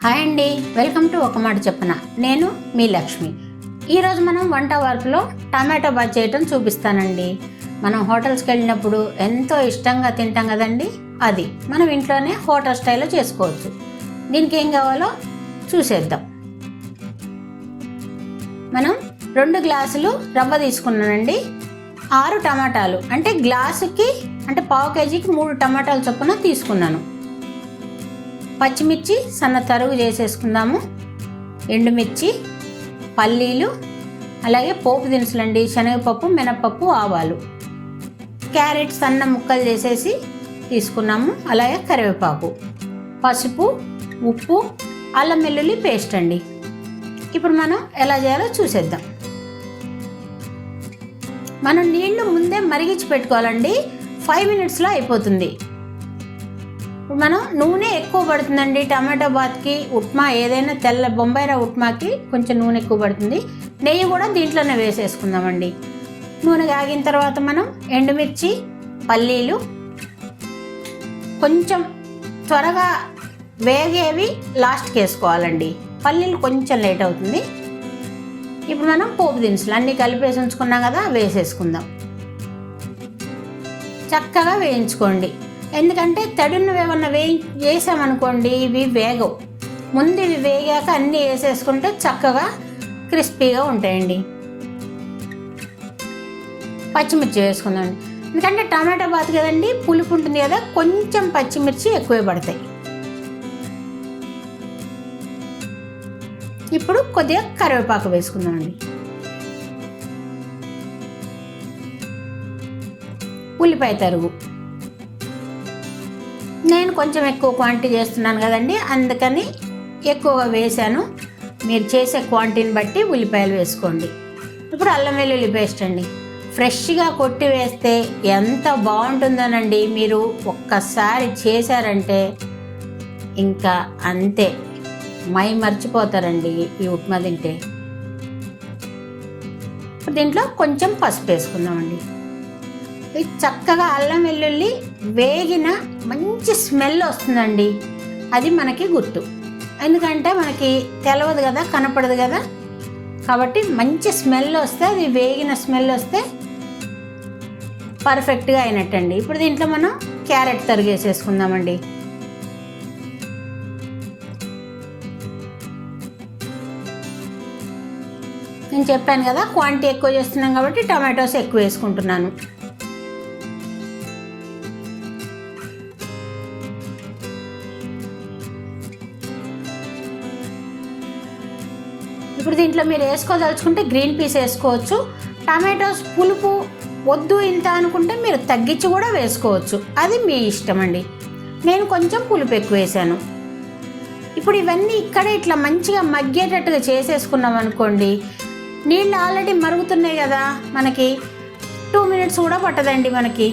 Hi అండి, welcome to ఒక మాట చెప్పన. నేను మీ లక్ష్మి. ఈరోజు మనం వంట వరకులో టమాటో బాత్ చేయటం చూపిస్తానండి. మనం హోటల్స్కి వెళ్ళినప్పుడు ఎంతో ఇష్టంగా తింటాం కదండి, అది మనం ఇంట్లోనే హోటల్ స్టైల్లో చేసుకోవచ్చు. దీనికి ఏం కావాలో చూసేద్దాం. మనం 2 గ్లాసులు రవ్వ తీసుకున్నానండి. 6 టమాటాలు అంటే గ్లాసుకి అంటే పావు కేజీకి 3 టమాటాలు చొప్పున తీసుకున్నాను. పచ్చిమిర్చి సన్న తరుగు చేసేసుకుందాము. ఎండుమిర్చి, పల్లీలు, అలాగే పోపు దినుసులండి, శనగపప్పు, మినపప్పు, ఆవాలు, క్యారెట్ సన్న ముక్కలు చేసేసి తీసుకున్నాము. అలాగే కరివేపాకు, పసుపు, ఉప్పు, అల్లం వెల్లుల్లి పేస్ట్ అండి. ఇప్పుడు మనం ఎలా చేయాలో చూసేద్దాం. మనం నీళ్లు ముందే మరిగించి పెట్టుకోవాలండి. 5 మినిట్స్లో అయిపోతుంది. మనం నూనె ఎక్కువ పడుతుందండి టమాటో బాత్కి. ఉప్మా ఏదైనా తెల్ల బొంబాయి రవ్వ ఉప్మాకి కొంచెం నూనె ఎక్కువ పడుతుంది. నెయ్యి కూడా దీంట్లోనే వేసేసుకుందామండి. నూనె కాగిన తర్వాత మనం ఎండుమిర్చి, పల్లీలు కొంచెం త్వరగా వేగేవి లాస్ట్కి వేసుకోవాలండి. పల్లీలు కొంచెం లేట్ అవుతుంది. ఇప్పుడు మనం పోపు దినుసులు అన్నీ కలిపేసి ఉంచుకున్నాం కదా, వేసేసుకుందాం. చక్కగా వేయించుకోండి. ఎందుకంటే తడున్నవి ఏమన్నా వేసామనుకోండి ఇవి వేగవు. ముందు ఇవి వేగాక అన్నీ వేసేసుకుంటే చక్కగా క్రిస్పీగా ఉంటాయండి. పచ్చిమిర్చి వేసుకుందామండి. ఎందుకంటే టమాటా బాత్ కదండి, పులుపు ఉంటుంది కదా, కొంచెం పచ్చిమిర్చి ఎక్కువే పడతాయి. ఇప్పుడు కొద్దిగా కరివేపాకు వేసుకుందామండి. ఉల్లిపాయ తరుగు నేను కొంచెం ఎక్కువ క్వాంటిటీ చేస్తున్నాను కదండి, అందుకని ఎక్కువగా వేసాను. మీరు చేసే క్వాంటిటీని బట్టి ఉల్లిపాయలు వేసుకోండి. ఇప్పుడు అల్లం వెల్లుల్లి పేస్ట్ అండి. ఫ్రెష్గా కొట్టి వేస్తే ఎంత బాగుంటుందోనండి. మీరు ఒక్కసారి చేశారంటే ఇంకా అంతే, మర్చిపోతారండి ఈ ఉప్మా తింటే. దీంట్లో కొంచెం పసుపు వేసుకుందామండి. చక్కగా అల్లం వెల్లుల్లి వేగిన మంచి స్మెల్ వస్తుందండి. అది మనకి గుర్తు. ఎందుకంటే మనకి తెలవదు కదా, కనపడదు కదా, కాబట్టి మంచి స్మెల్ వస్తే, అది వేగిన స్మెల్ వస్తే పర్ఫెక్ట్గా అయినట్టండి. ఇప్పుడు దీంట్లో మనం క్యారెట్ తరిగేసేసుకుందామండి. నేను చెప్పాను కదా క్వాంటిటీ ఎక్కువ చేస్తున్నాం కాబట్టి టమాటోస్ ఎక్కువ వేసుకుంటున్నాను. ఇప్పుడు దీంట్లో మీరు వేసుకోదలుచుకుంటే గ్రీన్ పీస్ వేసుకోవచ్చు. టమాటోస్ పులుపు వద్దు ఇంత అనుకుంటే మీరు తగ్గించి కూడా వేసుకోవచ్చు, అది మీ ఇష్టం అండి. నేను కొంచెం పులుపు ఎక్కువ వేసాను. ఇప్పుడు ఇవన్నీ ఇక్కడే ఇట్లా మంచిగా మగ్గేటట్టుగా చేసేసుకున్నాం అనుకోండి. నీళ్ళు ఆల్రెడీ మరుగుతున్నాయి కదా, మనకి 2 మినిట్స్ కూడా పట్టదండి. మనకి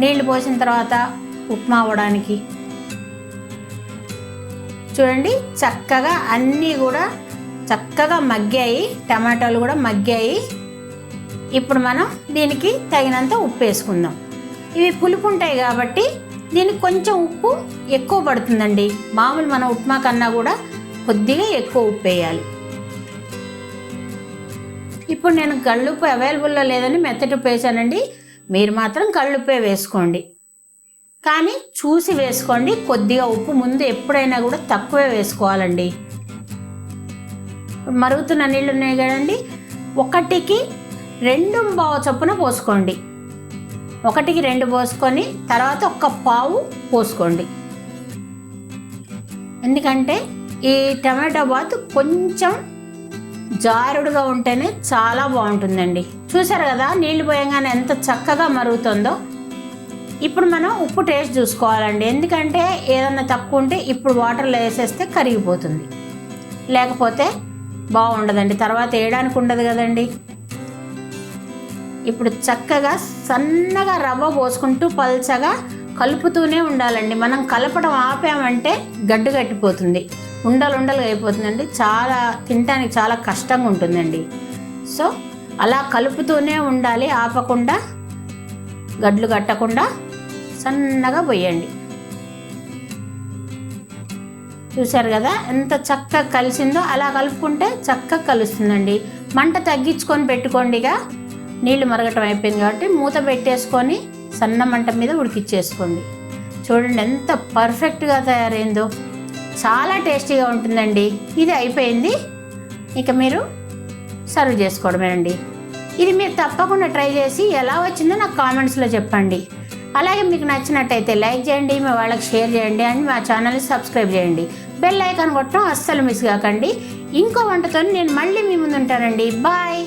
నీళ్లు పోసిన తర్వాత ఉప్మా అవ్వడానికి చూడండి, చక్కగా అన్నీ కూడా చక్కగా మగ్గాయి, టమాటాలు కూడా మగ్గాయి. ఇప్పుడు మనం దీనికి తగినంత ఉప్పు వేసుకుందాం. ఇవి పులుపు ఉంటాయి కాబట్టి దీనికి కొంచెం ఉప్పు ఎక్కువ పడుతుందండి. మామూలు మన ఉప్మా కన్నా కూడా కొద్దిగా ఎక్కువ ఉప్పు వేయాలి. ఇప్పుడు నేను కళ్ళుప్పు అవైలబుల్లో లేదని మెత్తటి ఉప్పు వేసానండి. మీరు మాత్రం కళ్ళుప్పే వేసుకోండి, కానీ చూసి వేసుకోండి. కొద్దిగా ఉప్పు ముందు ఎప్పుడైనా కూడా తక్కువే వేసుకోవాలండి. మరుగుతున్న నీళ్ళు ఉన్నాయి కదండి, 1కి 2 పావు చొప్పున పోసుకోండి. 1కి 2 పోసుకొని తర్వాత 1 పావు పోసుకోండి. ఎందుకంటే ఈ టమాటో బాత్ కొంచెం జారుడుగా ఉంటేనే చాలా బాగుంటుందండి. చూసారు కదా నీళ్ళు పోయంగానే ఎంత చక్కగా మరుగుతుందో. ఇప్పుడు మనం ఉప్పు టేస్ట్ చూసుకోవాలండి. ఎందుకంటే ఏదన్నా తక్కువ ఉంటే ఇప్పుడు వాటర్లో వేసేస్తే కరిగిపోతుంది, లేకపోతే బాగుండదండి, తర్వాత వేయడానికి ఉండదు కదండి. ఇప్పుడు చక్కగా సన్నగా రవ్వ పోసుకుంటూ పల్చగా కలుపుతూనే ఉండాలండి. మనం కలపడం ఆపామంటే గడ్డు కట్టిపోతుంది, ఉండలుగా అయిపోతుందండి. చాలా తినడానికి చాలా కష్టంగా ఉంటుందండి. సో అలా కలుపుతూనే ఉండాలి, ఆపకుండా, గడ్లు కట్టకుండా సన్నగా పోయండి. చూసారు కదా ఎంత చక్కగా కలిసిందో. అలా కలుపుకుంటే చక్కగా కలుస్తుందండి. మంట తగ్గించుకొని పెట్టుకోండి. ఇక నీళ్ళు మరగటం అయిపోయింది కాబట్టి మూత పెట్టేసుకొని సన్న మంట మీద ఉడికిచ్చేసుకోండి. చూడండి ఎంత పర్ఫెక్ట్గా తయారైందో, చాలా టేస్టీగా ఉంటుందండి. ఇది అయిపోయింది, ఇక మీరు సర్వ్ చేసుకోవడమేనండి. ఇది మీరు తప్పకుండా ట్రై చేసి ఎలా వచ్చిందో నాకు కామెంట్స్లో చెప్పండి. అలాగే మీకు నచ్చినట్టయితే లైక్ చేయండి, మీ వాళ్ళకి షేర్ చేయండి అండ్ మా ఛానల్ని సబ్స్క్రైబ్ చేయండి. బెల్ ఐకాన్ కొట్టడం అస్సలు మిస్ కాకండి. ఇంకో వంటతో నేను మళ్ళీ మీ ముందు ఉంటానండి. బాయ్.